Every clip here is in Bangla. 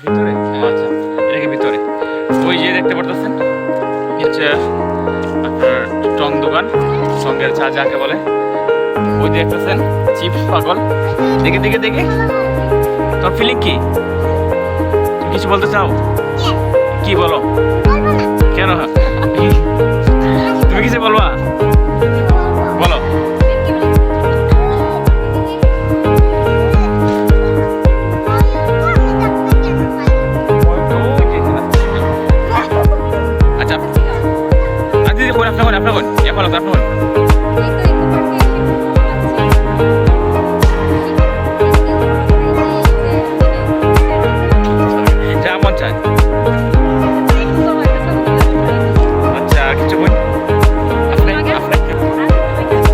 ভিতরে আচ্ছা, এটা কি ভিতরে? ওই যে দেখতে পারতেছেন হচ্ছে আপনার টং দোকান, সঙ্গের চা যাকে বলে। ওই যে দেখতেছেন চিপস পাগল। দেখে দেখে দেখে তোর ফিলিং কি? তুমি কিছু বলতে চাও? কি বলো? কেন তুমি কিছু বলবা? বলো। আচ্ছা দিদি কোন আপনার আপনার কোন এখন আপনার কোন চা মন চায়? আচ্ছা কিছু বল আপনি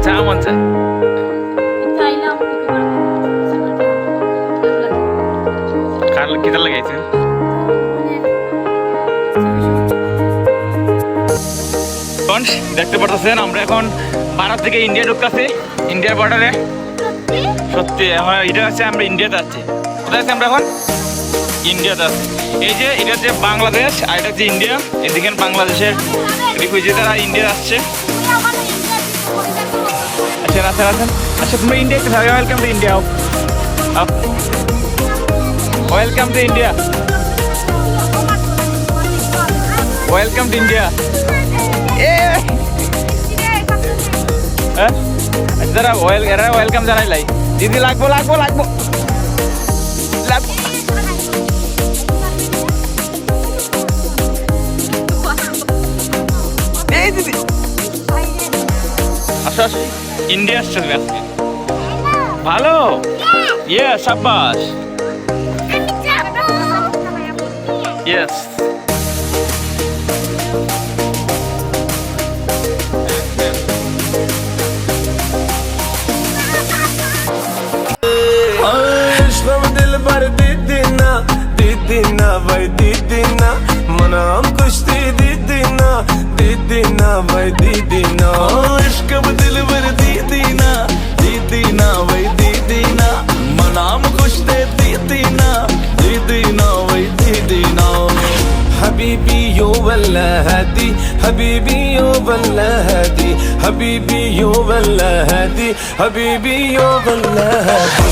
চা মন চায়? কার কিটা লাগাইছেন? দেখতে পারতেছেন আমরা এখন ভারত থেকে ইন্ডিয়া ঢুকতেছি, ইন্ডিয়ার বর্ডারে। সত্যি আমরা এটা আছে, আমরা ইন্ডিয়াতে আছি। কোথায় আছি আমরা এখন? ইন্ডিয়াতে আছি। এই যে এটা হচ্ছে বাংলাদেশ আর এটা হচ্ছে ইন্ডিয়া। এদিকে বাংলাদেশের রিফিউজিরা ইন্ডিয়া আসছে। আচ্ছা আচ্ছা আচ্ছা আচ্ছা তোমরা ইন্ডিয়া কোথায়? Welcome to India. Welcome to India. Welcome to India. যারা এরা ওয়েলকাম জানাই লাই। দিদি লাগবো লাগবো লাগবো লাগবো। এই দিদি আসো আসো, ইন্ডিয়া আসছে তুমি আজকে। ভালো ইয়ে সাব্বাস ইয়েস। दीदीना भाई दीदीना मनाम कुश्ती दीदीना दीदीना भाई दीदीना इश्क दिल भर दीदीना दीदीना भाई दीदीना मनाम कुश्ती दीदीना दीदीना भाई दीदीना हबीबी यो वल्ला हदी हबीबी यो वल्ला हदी हबीबी यो वल्ला हदी हबीबी यो वल्ला हदी